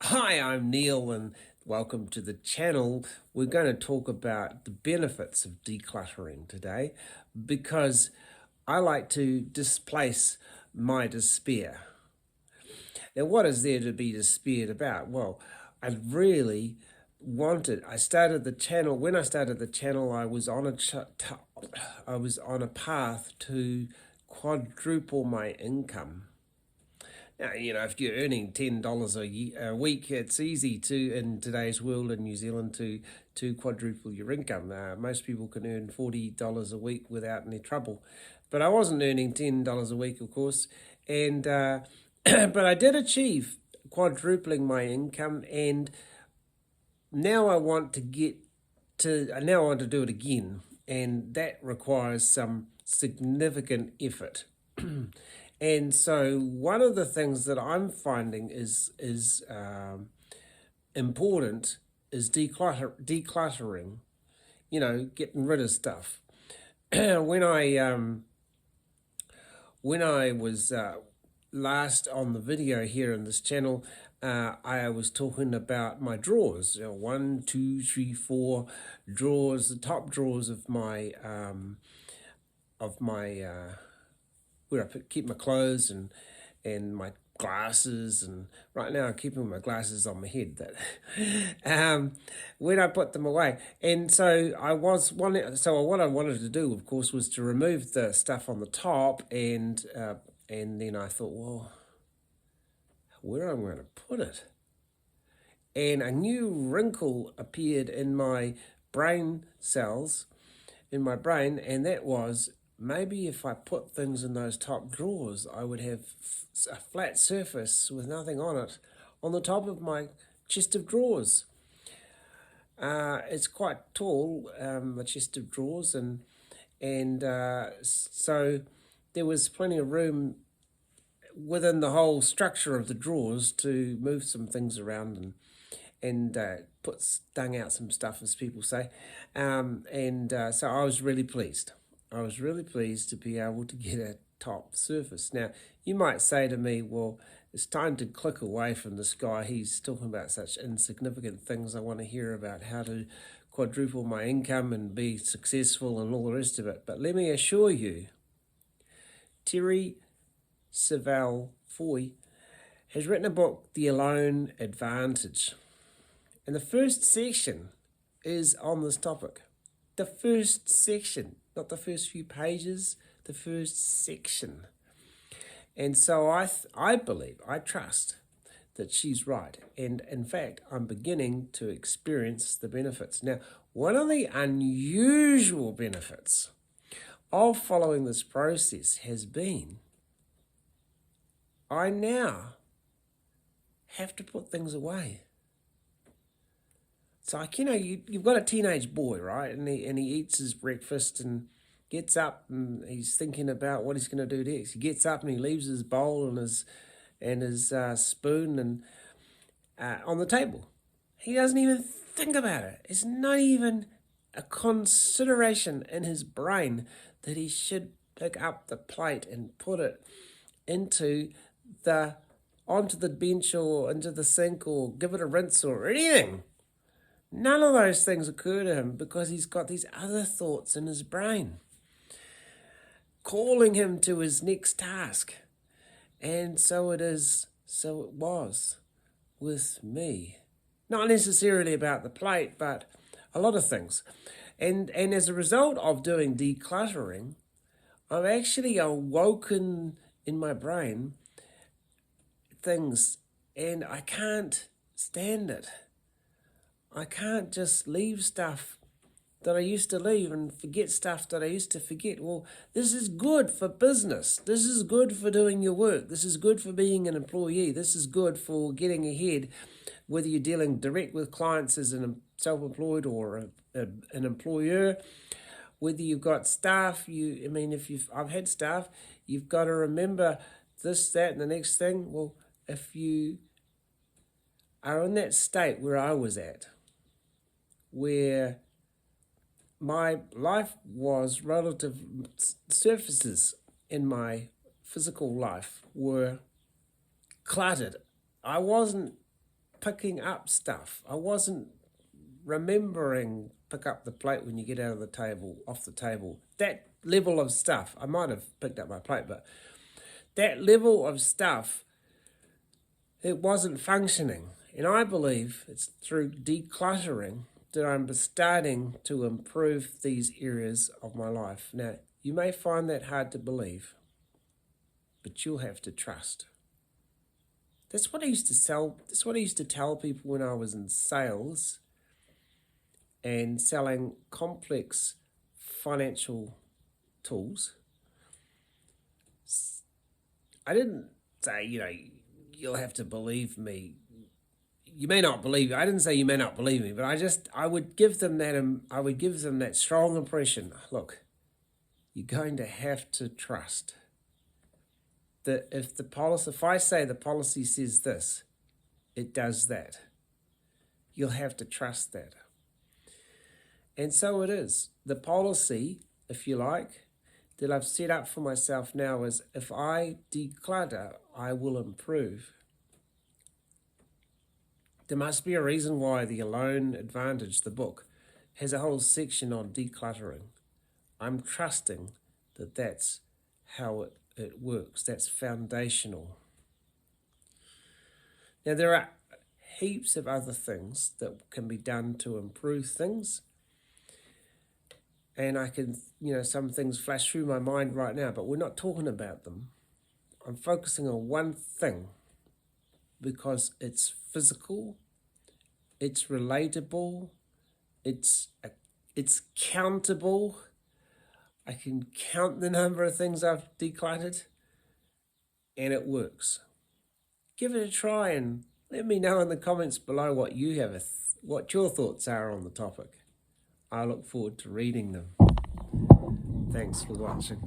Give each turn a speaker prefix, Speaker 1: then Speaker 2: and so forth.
Speaker 1: Hi, I'm Neil and welcome to the channel. We're going to talk about the benefits of decluttering today because I like to displace my despair. Now, what is there to be despaired about? Well, I started the channel. When I started the channel, I was on a path to quadruple my income. Now, if you're earning $10 a week, it's easy to, in today's world in New Zealand, to quadruple your income. Most people can earn $40 a week without any trouble. But I wasn't earning $10 a week, of course. And but I did achieve quadrupling my income, and now I want to do it again, and that requires some significant effort. And so one of the things that I'm finding is important is decluttering. Getting rid of stuff. when I when I was last on the video here in this channel, I was talking about my drawers. 1, 2, 3, 4 drawers, the top drawers of my where I keep my clothes and my glasses, and right now I'm keeping my glasses on my head. That when I put them away, and so what I wanted to do, of course, was to remove the stuff on the top, and then I thought, well, where am I going to put it? And a new wrinkle appeared in my brain cells, in my brain, and that was, maybe if I put things in those top drawers, I would have a flat surface with nothing on it on the top of my chest of drawers. It's quite tall, the chest of drawers, and so there was plenty of room within the whole structure of the drawers to move some things around and dung out some stuff, as people say. So I was really pleased. I was really pleased to be able to get a top surface. Now, you might say to me, well, it's time to click away from this guy. He's talking about such insignificant things. I want to hear about how to quadruple my income and be successful and all the rest of it. But let me assure you, Terry Savelle Foy has written a book, The Alone Advantage. And the first section is on this topic. The first section, not the first few pages, the first section. And so I believe, I trust that she's right. And in fact, I'm beginning to experience the benefits. Now, one of the unusual benefits of following this process has been I now have to put things away. So, you've got a teenage boy, right? And he eats his breakfast and gets up and he's thinking about what he's going to do next. He gets up and he leaves his bowl and his spoon and on the table. He doesn't even think about it. It's not even a consideration in his brain that he should pick up the plate and put it onto the bench or into the sink or give it a rinse or anything. None of those things occur to him because he's got these other thoughts in his brain calling him to his next task. And so it was with me. Not necessarily about the plate, but a lot of things. And as a result of doing decluttering, I've actually awoken in my brain things, and I can't stand it. I can't just leave stuff that I used to leave and forget stuff that I used to forget. Well, this is good for business. This is good for doing your work. This is good for being an employee. This is good for getting ahead, whether you're dealing direct with clients as a self-employed or an employer, whether you've got staff. I've had staff, you've got to remember this, that, and the next thing. Well, if you are in that state where I was at, where my life was relative surfaces in my physical life were cluttered. I wasn't picking up stuff. I wasn't remembering pick up the plate when you get out of the table, off the table. That level of stuff, I might have picked up my plate, but that level of stuff, it wasn't functioning. And I believe it's through decluttering that I'm starting to improve these areas of my life. Now, you may find that hard to believe, but you'll have to trust. That's what I used to sell. That's what I used to tell people when I was in sales and selling complex financial tools. I didn't say, you'll have to believe me. You may not believe me. I didn't say you may not believe me, but I would give them that strong impression. Look, you're going to have to trust that if I say the policy says this, it does that. You'll have to trust that. And so it is. The policy, if you like, that I've set up for myself now is if I declutter, I will improve. There must be a reason why the Alone Advantage, the book, has a whole section on decluttering. I'm trusting that that's how it works. That's foundational. Now, there are heaps of other things that can be done to improve things. And I can, some things flash through my mind right now, but we're not talking about them. I'm focusing on one thing because it's physical, it's relatable, it's countable. I can count the number of things I've decluttered, and it works. Give it a try and let me know in the comments below what your thoughts are on the topic. I look forward to reading them. Thanks for watching.